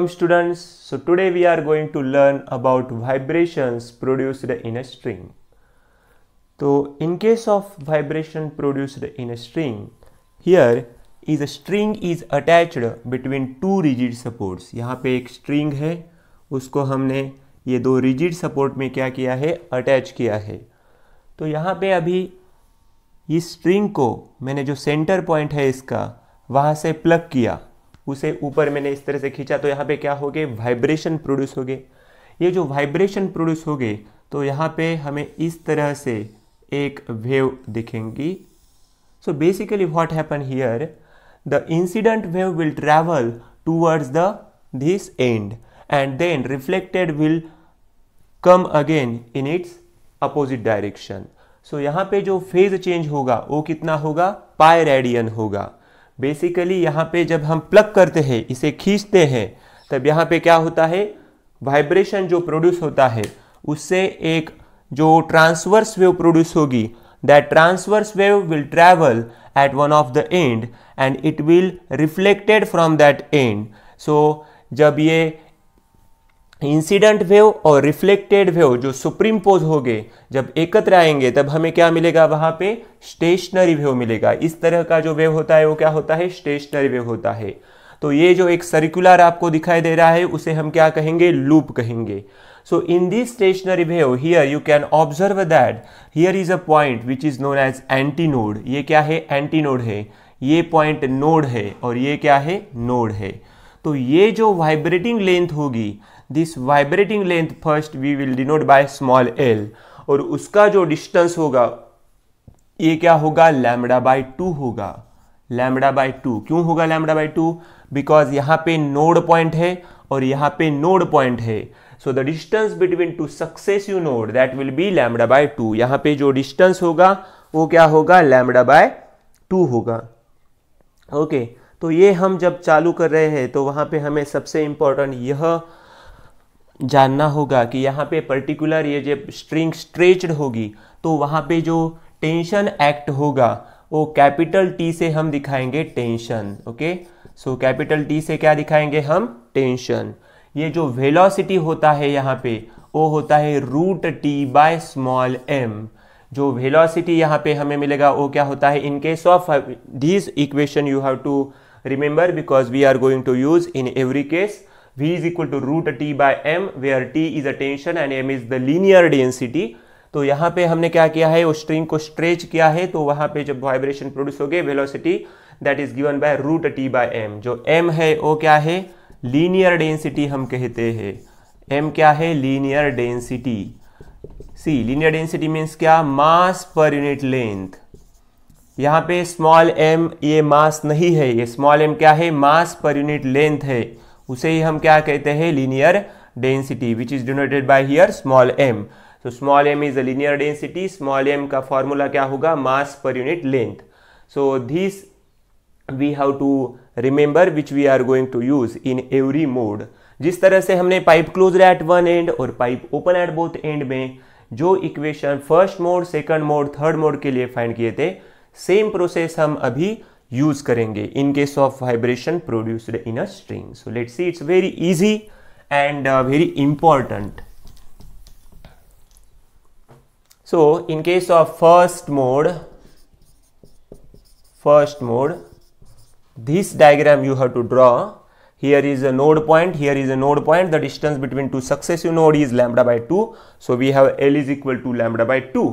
Students, so today we are going to learn about vibrations produced in a string. So in case of vibration produced in a string, here is a string is attached between two rigid supports. यहाँ पे एक string है, उसको हमने ये दो rigid support में क्या किया है, अटैच किया है. तो यहाँ पे अभी इस string को मैंने जो सेंटर पॉइंट है इसका वहाँ से प्लग किया, उसे ऊपर मैंने इस तरह से खींचा, तो यहाँ पे क्या हो गए, वाइब्रेशन प्रोड्यूस हो गए. ये जो वाइब्रेशन प्रोड्यूस हो गए तो यहाँ पे हमें इस तरह से एक वेव दिखेंगी. So basically what happen here, the incident wave will travel towards the this end and then reflected will come again in its opposite direction. So यहाँ पे जो फेज चेंज होगा वो कितना होगा, पाई रेडियन होगा. बेसिकली यहाँ पे जब हम प्लग करते हैं, इसे खींचते हैं, तब यहाँ पे क्या होता है, वाइब्रेशन जो प्रोड्यूस होता है उससे एक जो ट्रांसवर्स वेव प्रोड्यूस होगी, that transverse wave will travel at one of the end and it will reflected from that end. So जब ये इंसिडेंट वेव और रिफ्लेक्टेड वेव जो सुप्रीमपोज हो गए, जब एकत्र आएंगे तब हमें क्या मिलेगा, वहां पे स्टेशनरी वेव मिलेगा. इस तरह का जो वेव होता है वो क्या होता है, स्टेशनरी वेव होता है. तो ये जो एक सर्कुलर आपको दिखाई दे रहा है उसे हम क्या कहेंगे, लूप कहेंगे. So in this stationary wave here you can observe that here is a point which is known as antinode. ये क्या है, एंटी नोड है. ये पॉइंट नोड है और ये क्या है, नोड है. तो ये जो वाइब्रेटिंग लेंथ होगी, this vibrating length first we will denote by small L, और उसका जो डिस्टेंस होगा ये क्या होगा, लैम्बडा बाय 2 होगा. लैम्बडा बाय 2 क्यों होगा, लैम्बडा बाय 2? बिकॉज यहाँ पे नोड पॉइंट है और यहाँ पे नोड पॉइंट है. So the distance between two successive node that will be lambda by 2. यहाँ पे जो डिस्टेंस होगा वो क्या होगा, लैम्बडा बाय 2 होगा. ओके, तो ये हम जब चालू कर रहे हैं तो वहाँ पे हमें सबसे इंपॉर्टेंट यह जानना होगा कि यहाँ पे पर्टिकुलर ये जब स्ट्रिंग स्ट्रेच्ड होगी तो वहाँ पे जो टेंशन एक्ट होगा वो कैपिटल टी से हम दिखाएंगे tension. Okay, so capital T से क्या दिखाएंगे हम, टेंशन. ये जो वेलोसिटी होता है यहाँ पे वो होता है root T by small M. जो वेलोसिटी यहाँ पे हमें मिलेगा वो क्या होता है, in case of this equation you have to remember because we are going to use in every case. V is equal to root T by M where T is a tension and M is the linear density. तो यहाँ पे हमने क्या किया है, वो string को stretch किया है, तो वहाँ पे जब वाइब्रेशन प्रोड्यूस हो गए, velocity that is given by root T by M. जो M है वो क्या है, लीनियर डेंसिटी हम कहते हैं. M क्या है, लीनियर डेंसिटी. सी लीनियर डेंसिटी मीन्स क्या, मास पर यूनिट लेंथ. यहाँ पे स्मॉल m ये मास नहीं है, ये स्मॉल m क्या है, मास पर यूनिट लेंथ है. उसे ही हम क्या कहते हैं, linear density, which is denoted by here small m. तो small m is a linear density. Small m का फॉर्मूला क्या होगा, mass per unit length. So this we have to remember which we are going to use in every mode. जिस तरह से हमने pipe closed at one end और pipe open at both end में जो equation first mode, second mode, third mode के लिए find किए थे, सेम प्रोसेस हम अभी यूज करेंगे इन case of vibration produced in a string. So let's see, it's very easy and very important. So in case of first mode this diagram you have to draw. Here is a node point, here is a node point. The distance between two successive node is lambda by 2. So we have L is equal to lambda by 2.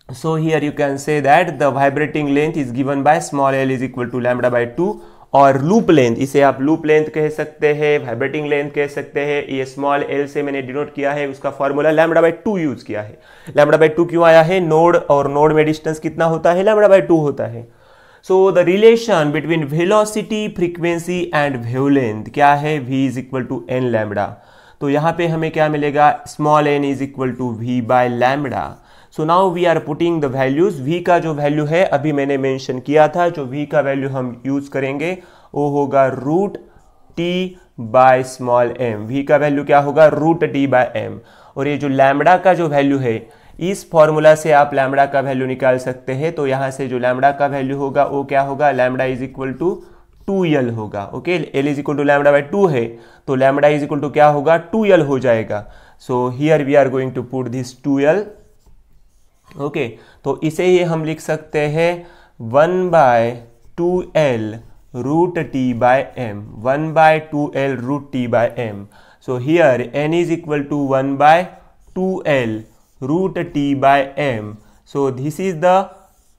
So here you can say that the vibrating length is given by small l is equal to lambda by 2. और loop length, इसे आप loop length कह सकते हैं, vibrating length कह सकते हैं. ये स्मॉल l से मैंने डिनोट किया है, उसका फॉर्मूला लैम्बडा बाय 2 यूज किया है. लैम्बडा बाय 2 क्यों आया है, नोड और नोड में डिस्टेंस कितना होता है, लैम्बडा बाय 2 होता है. So the relation between velocity, frequency and wavelength क्या है, v is equal to n lambda. तो यहाँ पे हमें क्या मिलेगा, small n is equal to v by lambda. So now we are putting the values. v का जो वैल्यू है अभी मैंने मेंशन किया था, जो v का वैल्यू हम यूज करेंगे वो होगा root t by small m. v का वैल्यू क्या होगा, रूट t बाय m. और ये जो लैम्बडा का जो वैल्यू है, इस फॉर्मूला से आप लैम्बडा का वैल्यू निकाल सकते हैं. तो यहाँ से जो लैम्बडा का वैल्यू होगा वो क्या होगा, lambda is equal to 2l होगा। Okay, l is equal to lambda by 2 है तो लैम्डा इज इक्वल टू क्या होगा, 2l हो जाएगा। So here we are going to put this 2l। Okay, तो इसे ही हम लिख सकते हैं 1/2l root T by M, 1/2l root T by M. So here n is equal to 1/2l root t by m. So this is the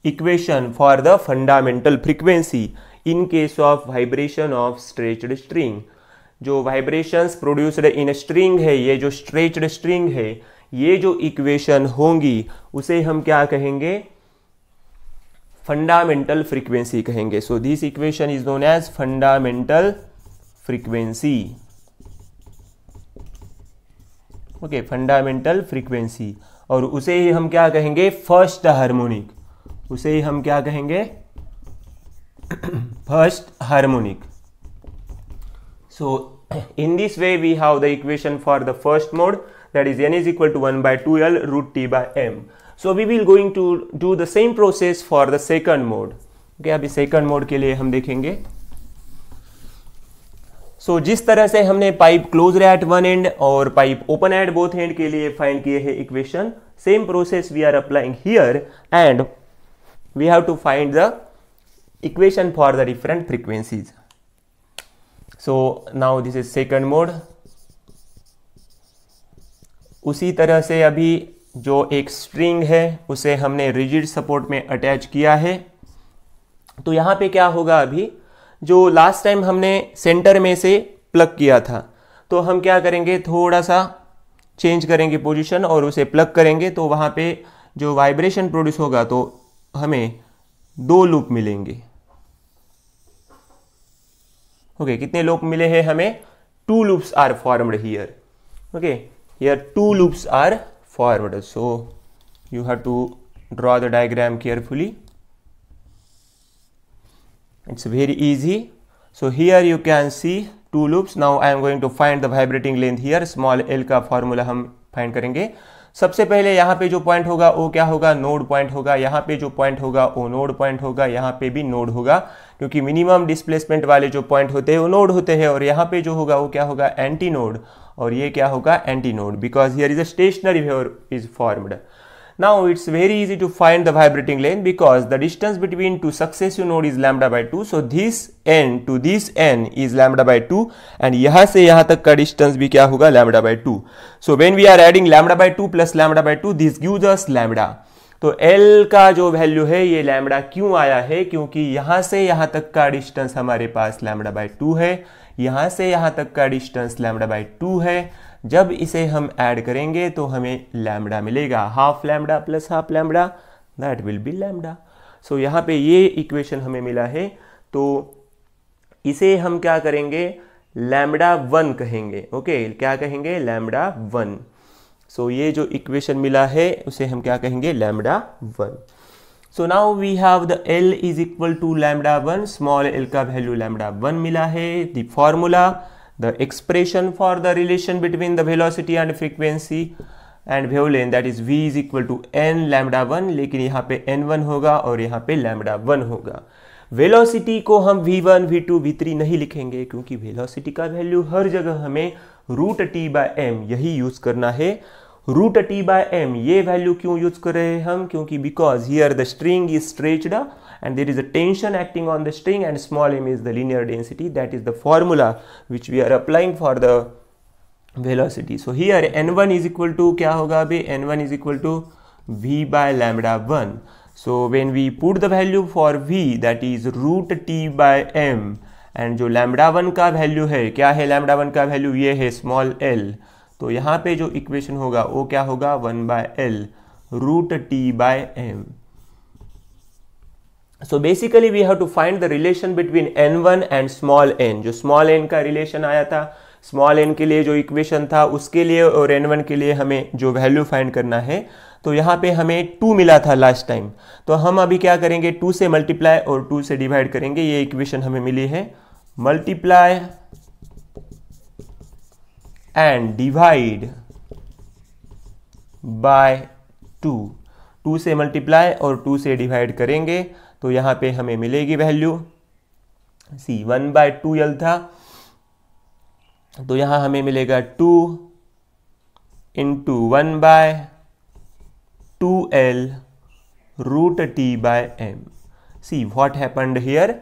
equation for the fundamental frequency in case of vibration of stretched string. जो vibrations produced in a string है, ये जो stretched string है, ये जो equation होंगी उसे हम क्या कहेंगे, फंडामेंटल फ्रीक्वेंसी कहेंगे। So this equation is known as fundamental frequency. Okay, fundamental frequency, और उसे ही हम क्या कहेंगे, फर्स्ट हार्मोनिक, उसे ही हम क्या कहेंगे, first harmonic. So in this way we have the equation for the first mode, that is n is equal to 1/2l root t by m. So we will going to do the same process for the second mode. Okay, अभी second mode के लिए हम देखेंगे। So जिस तरह से हमने pipe close at one end और pipe open at both end के लिए फाइंड किए हैं equation, same process we are applying here and we have to find the equation for the different frequencies. So now this is second mode। उसी तरह से अभी जो एक स्ट्रिंग है उसे हमने रिजिड सपोर्ट में अटैच किया है, तो यहाँ पे क्या होगा, अभी जो लास्ट टाइम हमने सेंटर में से प्लग किया था, तो हम क्या करेंगे, थोड़ा सा चेंज करेंगे पोजीशन और उसे प्लग करेंगे, तो वहाँ पे जो वाइब्रेशन प्रोड्यूस होगा तो हमें 2 लूप मिलेंगे। ओके, कितने लूप मिले हैं हमें, 2 loops are formed here. Okay, here 2 loops are formed. So you have to draw the diagram carefully, it's very easy. So here you can see 2 loops. Now I am going to find the vibrating length here, small l का formula हम find करेंगे। सबसे पहले यहाँ पे जो point होगा वो क्या होगा, नोड पॉइंट होगा, यहाँ पे जो पॉइंट होगा वो नोड पॉइंट होगा, यहाँ पे भी नोड होगा, क्योंकि मिनिमम डिस्प्लेसमेंट वाले जो पॉइंट होते हैं वो नोड होते हैं, और यहाँ पे जो होगा वो क्या होगा, एंटी नोड, और ये क्या होगा, anti node, because here is a stationary wave is formed. Now it's very easy to find the vibrating length because the distance between two successive node is lambda by 2. So this n to this n is lambda by 2 and यहाँ से यहाँ तक का distance भी क्या होगा, lambda by 2. So when we are adding lambda by 2 plus lambda by 2, this gives us lambda. तो L का जो वैल्यू है ये लैम्बडा क्यों आया है, क्योंकि यहाँ से यहाँ तक का डिस्टेंस हमारे पास लैम्बडा बाई 2 है, यहाँ से यहाँ तक का डिस्टेंस लैम्बडा बाई 2 है। जब इसे हम ऐड करेंगे तो हमें लैम्बडा मिलेगा, half lambda plus half lambda, that will be lambda. So यहाँ पे ये इक्वेशन हमें मिला है, तो इसे हम क्या करेंगे, लैम्बडा 1 कहेंगे। ओके, क्या कहेंगे, लैम्बडा 1। सो ये जो इक्वेशन मिला है उसे हम क्या कहेंगे, lambda 1। So now we have the L is equal to lambda 1, small l का वैल्यू लैम्बडा 1 मिला है। The formula, the expression for the relation between the velocity and frequency and wavelength, that is v is equal to n lambda 1, लेकिन यहाँ पे n1 होगा और यहाँ पे lambda 1 होगा। वेलोसिटी को हम v1, v2, v3 नहीं लिखेंगे, क्योंकि वेलोसिटी का वैल्यू हर जगह हमें रूट टी बाय एम यही यूज करना है। रूट टी बाय एम ये वैल्यू क्यों यूज कर रहे हैं हम, क्योंकि because here the string is stretched and there is a tension acting on the string and small m is the linear density, that is the formula which we are applying for the velocity. So here n1 is equal to क्या होगा अभी, n1 is equal to v by lambda 1. So when we put the value for v, that is root t by m, and जो lambda 1 का value है, क्या है lambda 1 का value, ये है small l, तो यहाँ पे जो इक्वेशन होगा वो क्या होगा, 1 by l root t by m. So basically we have to find the relation between n1 and small n. जो small n का रिलेशन आया था, small n के लिए जो इक्वेशन था उसके लिए और n1 के लिए हमें जो वैल्यू फाइंड करना है, तो यहाँ पे हमें 2 मिला था लास्ट टाइम, तो हम अभी क्या करेंगे, 2 से मल्टीप्लाई और 2 से डिवाइड करेंगे। ये इक्वेशन हमें मिली है, मल्टीप्लाई एंड डिवाइड बाय 2 से मल्टीप्लाई और 2 से डिवाइड करेंगे तो यहाँ पे हमें मिलेगी वैल्यू सी 1/2L था, तो यहां हमें मिलेगा 2 into 1/2L root T/m। See what happened here,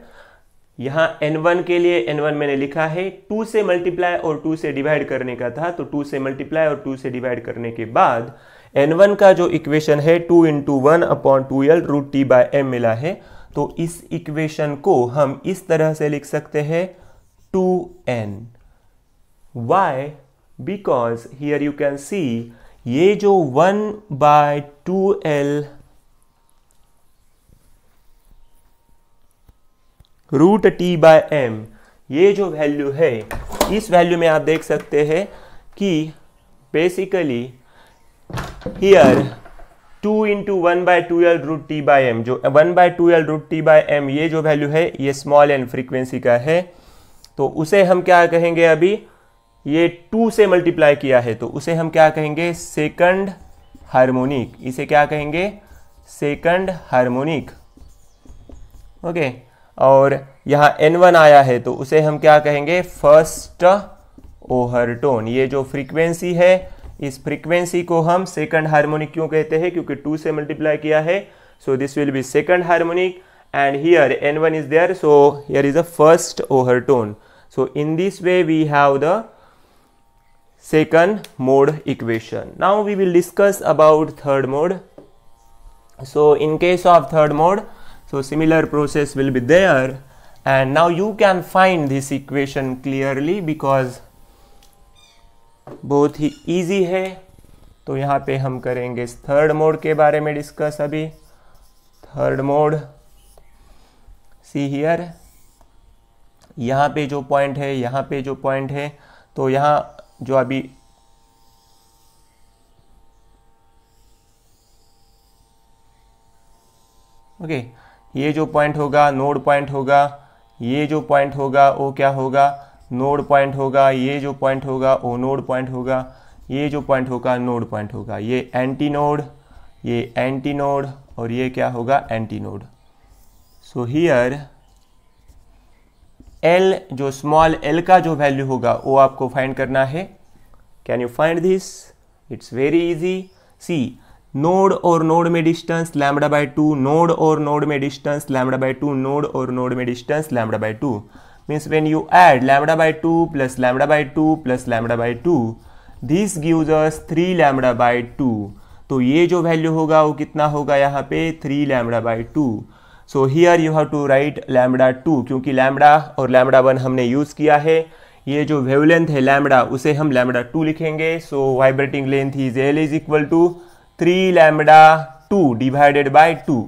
यहाँ n1 के लिए n1 मैंने लिखा है 2 से मल्टीप्लाई और 2 से डिवाइड करने का था, तो 2 से मल्टीप्लाई और 2 से डिवाइड करने के बाद n1 का जो इक्वेशन है 2 इंटू 1/2L रूट T/m मिला है। तो इस इक्वेशन को हम इस तरह से लिख सकते हैं 2n। Why? Because here you can see ये जो 1/2L रूट T/m ये जो वैल्यू है, इस वैल्यू में आप देख सकते हैं कि basically here 2 into 1/2L root T/m, जो 1/2L रूट T/m ये जो वैल्यू है ये स्मॉल n फ्रीक्वेंसी का है, तो उसे हम क्या कहेंगे, अभी ये 2 से मल्टीप्लाई किया है तो उसे हम क्या कहेंगे, सेकंड हार्मोनिक। इसे क्या कहेंगे, सेकंड हार्मोनिक। ओके, और यहाँ n1 आया है तो उसे हम क्या कहेंगे, फर्स्ट ओवरटोन। ये जो फ्रीक्वेंसी है, इस फ्रीक्वेंसी को हम सेकंड हार्मोनिक क्यों कहते हैं, क्योंकि 2 से मल्टीप्लाई किया है, so this will be second harmonic and here n1 is there, so here is a first overtone. So in this way we have the second mode equation. Now we will discuss about third mode. So in case of third mode, so similar process will be there, and now you can find this equation clearly because बहुत ही easy है। तो यहाँ पे हम करेंगे third mode के बारे में डिस्कस अभी। थर्ड मोड, सी हियर, यहाँ पे जो पॉइंट है, यहाँ पे जो पॉइंट है, तो यहाँ जो अभी ओके ये जो पॉइंट होगा नोड पॉइंट होगा, ये जो पॉइंट होगा वो क्या होगा, नोड पॉइंट होगा, ये जो पॉइंट होगा वो नोड पॉइंट होगा, ये जो पॉइंट होगा नोड पॉइंट होगा, ये एंटी नोड, ये एंटी नोड, और ये क्या होगा, anti node. So here L, जो स्मॉल l का जो वैल्यू होगा वो आपको फाइंड करना है। Can you find this, it's very easy. See node और नोड में डिस्टेंस λ/2, नोड और नोड में डिस्टेंस λ/2, नोड और नोड में distance λ/2 means when you add λ/2 plus λ/2 plus λ/2 this gives us 3λ/2। तो ये जो वैल्यू होगा वो कितना होगा, यहाँ पे 3λ/2। So here you have to write λ2, क्योंकि लैम्बडा और λ1 हमने यूज किया है। ये जो वेवलेंथ है लैम्बडा उसे हम λ2 लिखेंगे। So vibrating length is L is equal to 3λ2 divided by 2।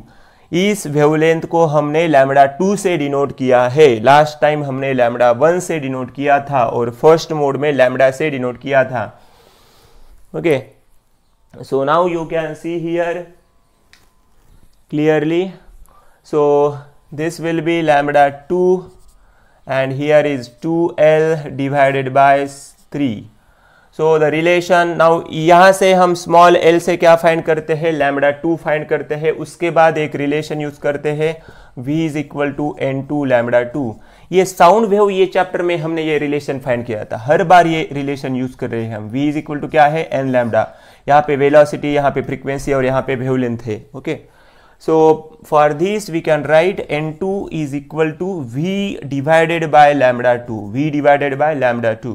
इस वेवलेंथ को हमने λ2 से डिनोट किया है। लास्ट टाइम हमने λ1 से डिनोट किया था और फर्स्ट मोड में लैम्बडा से डिनोट किया था। Okay, so now you can see here clearly. So this will be λ2 and here is 2L divided by 3. So the relation now, यहाँ से हम स्मॉल l से क्या फाइंड करते हैं, λ2 फाइंड करते हैं। उसके बाद एक रिलेशन यूज करते हैं v is equal to n2 λ2। ये साउंड वेव ये चैप्टर में हमने ये रिलेशन फाइंड किया था, हर बार ये रिलेशन यूज कर रहे हैं हम। v इज इक्वल टू क्या है, n लैम्बडा, यहाँ पे वेलोसिटी, यहाँ पे फ्रीक्वेंसी और यहाँ पे वेवलेंथ है। Okay, so for this we can write n2 is equal to v divided by λ2, v divided by λ2।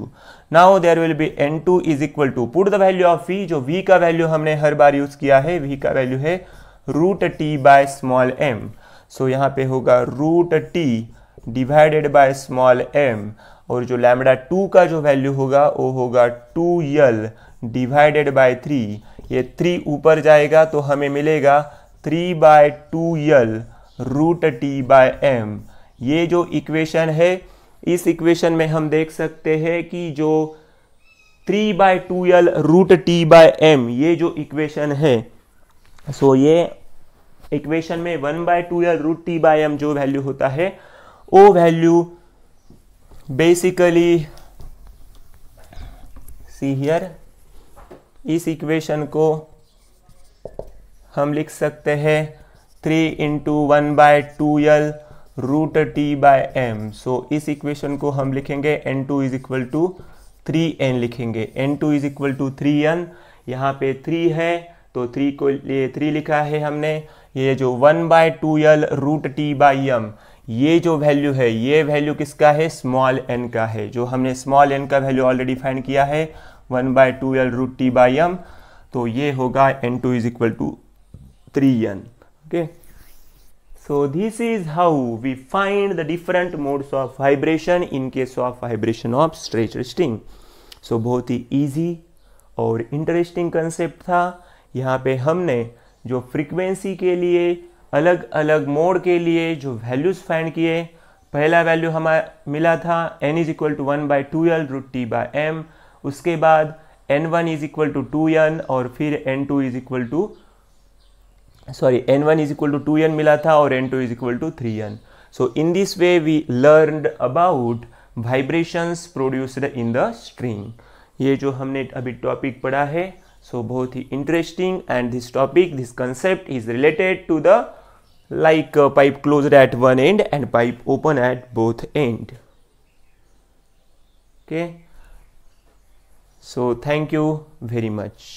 now there will be n2 is equal to, put the value of v, जो v का value हमने हर बार use किया है, v का value है root t by small m। So यहाँ पे होगा root t divided by small m, और जो λ2 का जो वैल्यू होगा वो होगा 2l डिवाइडेड बाय 3। ये 3 ऊपर जाएगा तो हमें मिलेगा 3/2l रूट T/m। ये जो इक्वेशन है, इस इक्वेशन में हम देख सकते हैं कि जो 3/2l रूट T/m ये जो इक्वेशन है, सो ये इक्वेशन में 1/2l रूट T/m जो वैल्यू होता है वो वैल्यू बेसिकली, सी हियर, इस इक्वेशन को हम लिख सकते हैं 3 into 1/2l root T by M. So इस इक्वेशन को हम लिखेंगे n2 is equal to 3n लिखेंगे। n2 is equal to 3n, यहाँ पे 3 है तो 3 को लिए 3 लिखा है हमने। ये जो 1/2l root T by M, ये जो वैल्यू है, ये वैल्यू किसका है? स्मॉल n का है। जो हमने स्मॉल n का वैल्यू ऑलरेडी फाइंड किया है 1/2l root T by M, तो ये होगा n2 is equal to 3n। Okay, so this is how we find the different modes of vibration in case of vibration of stretched string। so बहुत ही easy और interesting concept था। यहाँ पे हमने जो फ्रीक्वेंसी के लिए अलग अलग मोड के लिए जो वैल्यूज फाइंड किए, पहला वैल्यू हमारा मिला था n is equal to 1/2l root T by M, उसके बाद n1 is equal to 2n और फिर n2 is equal to n1 is equal to 2n मिला था और n2 is equal to 3n। So in this way we learned about vibrations produced in the string। ये जो हमने अभी topic पढ़ा है, so बहुत ही interesting, and this topic, this concept is related to the like pipe closed at one end and pipe open at both end। Okay, so thank you very much।